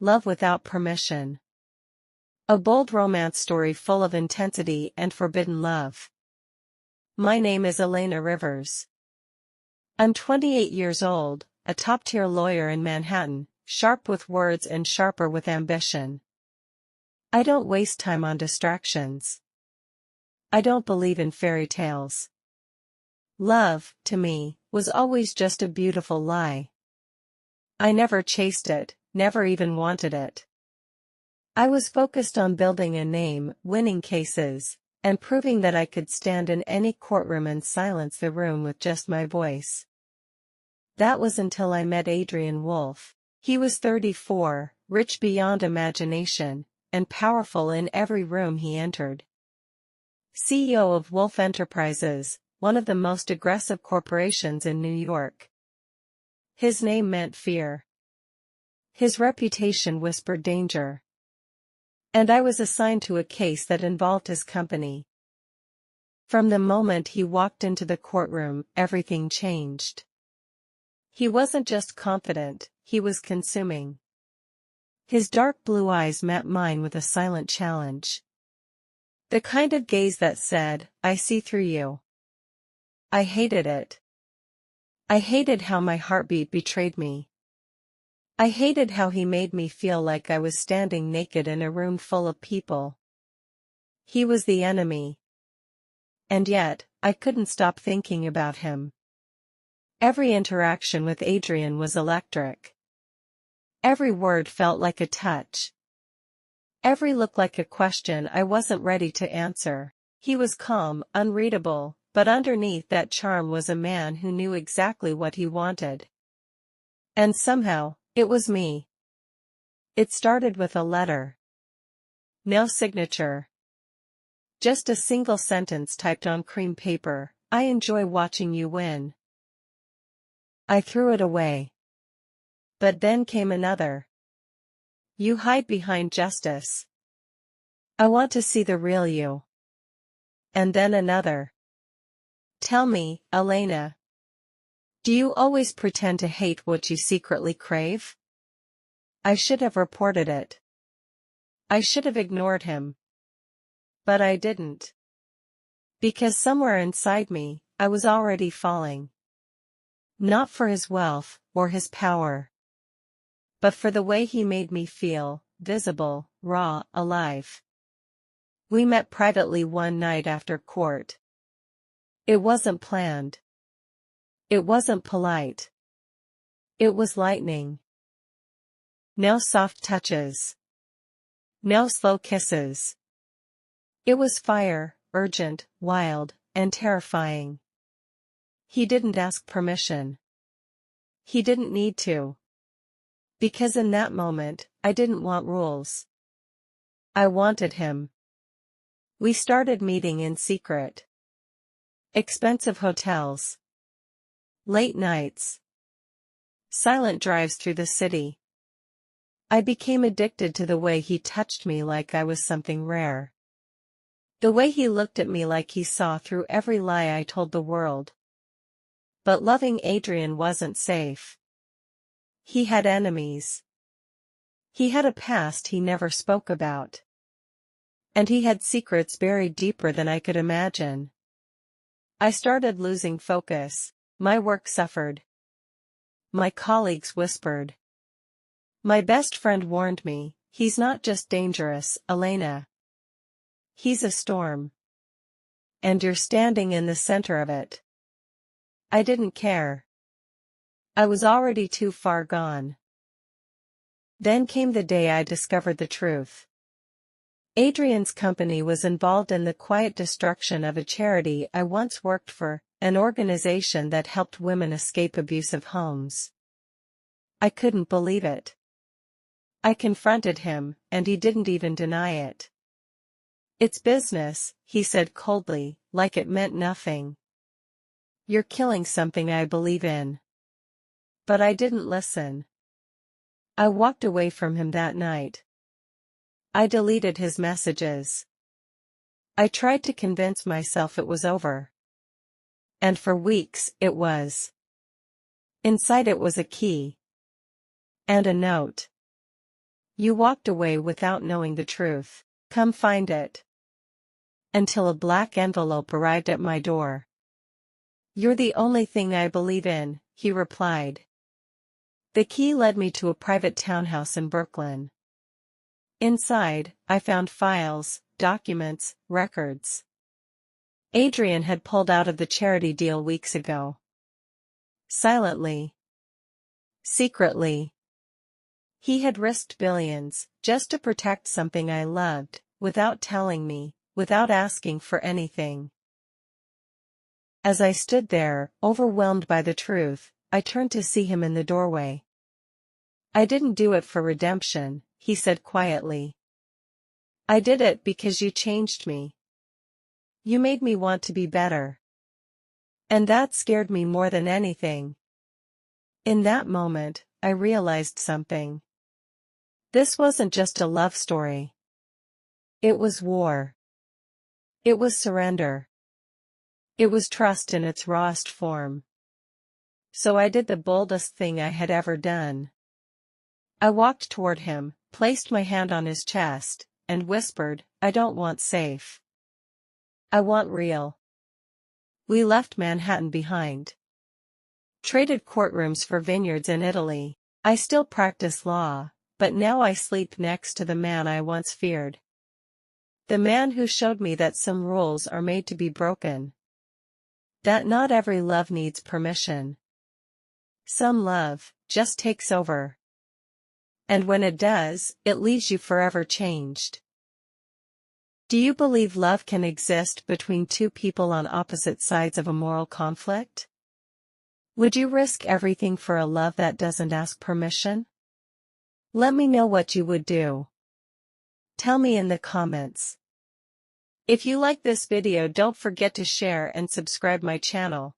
Love Without Permission. A bold romance story full of intensity and forbidden love. My name is Elena Rivers. I'm 28 years old, a top-tier lawyer in Manhattan, sharp with words and sharper with ambition. I don't waste time on distractions. I don't believe in fairy tales. Love, to me, was always just a beautiful lie. I never chased it, never even wanted it. I was focused on building a name, winning cases, and proving that I could stand in any courtroom and silence the room with just my voice. That was until I met Adrian Wolfe. He was 34, rich beyond imagination, and powerful in every room he entered. CEO of Wolfe Enterprises, one of the most aggressive corporations in New York. His name meant fear. His reputation whispered danger. And I was assigned to a case that involved his company. From the moment he walked into the courtroom, everything changed. He wasn't just confident, he was consuming. His dark blue eyes met mine with a silent challenge. The kind of gaze that said, "I see through you." I hated it. I hated how my heartbeat betrayed me. I hated how he made me feel like I was standing naked in a room full of people. He was the enemy. And yet, I couldn't stop thinking about him. Every interaction with Adrian was electric. Every word felt like a touch. Every look like a question I wasn't ready to answer. He was calm, unreadable, but underneath that charm was a man who knew exactly what he wanted. And somehow, it was me. It started with a letter. No signature. Just a single sentence typed on cream paper: "I enjoy watching you win." I threw it away. But then came another. "You hide behind justice. I want to see the real you." And then another. "Tell me, Elena. Do you always pretend to hate what you secretly crave?" I should have reported it. I should have ignored him. But I didn't. Because somewhere inside me, I was already falling. Not for his wealth, or his power. But for the way he made me feel, visible, raw, alive. We met privately one night after court. It wasn't planned. It wasn't polite. It was lightning. No soft touches. No slow kisses. It was fire, urgent, wild, and terrifying. He didn't ask permission. He didn't need to. Because in that moment, I didn't want rules. I wanted him. We started meeting in secret. Expensive hotels. Late nights. Silent drives through the city. I became addicted to the way he touched me like I was something rare. The way he looked at me like he saw through every lie I told the world. But loving Adrian wasn't safe. He had enemies. He had a past he never spoke about. And he had secrets buried deeper than I could imagine. I started losing focus. My work suffered. My colleagues whispered. My best friend warned me, "He's not just dangerous, Elena. He's a storm. And you're standing in the center of it." I didn't care. I was already too far gone. Then came the day I discovered the truth. Adrian's company was involved in the quiet destruction of a charity I once worked for, an organization that helped women escape abusive homes. I couldn't believe it. I confronted him, and he didn't even deny it. "It's business," he said coldly, like it meant nothing. "You're killing something I believe in." But I didn't listen. I walked away from him that night. I deleted his messages. I tried to convince myself it was over. And for weeks, it was. Inside it was a key. And a note. You walked away without knowing the truth. Come find it. Until a black envelope arrived at my door. You're the only thing I believe in, he replied. The key led me to a private townhouse in Brooklyn. Inside, I found files, documents, records. Adrian had pulled out of the charity deal weeks ago. Silently. Secretly. He had risked billions, just to protect something I loved, without telling me, without asking for anything. As I stood there, overwhelmed by the truth, I turned to see him in the doorway. I didn't do it for redemption, he said quietly. I did it because you changed me. You made me want to be better. And that scared me more than anything. In that moment, I realized something. This wasn't just a love story. It was war. It was surrender. It was trust in its rawest form. So I did the boldest thing I had ever done. I walked toward him, placed my hand on his chest, and whispered, I don't want safe. I want real. We left Manhattan behind. Traded courtrooms for vineyards in Italy. I still practice law, but now I sleep next to the man I once feared. The man who showed me that some rules are made to be broken. That not every love needs permission. Some love just takes over. And when it does, it leaves you forever changed. Do you believe love can exist between two people on opposite sides of a moral conflict? Would you risk everything for a love that doesn't ask permission? Let me know what you would do. Tell me in the comments. If you like this video, don't forget to share and subscribe my channel.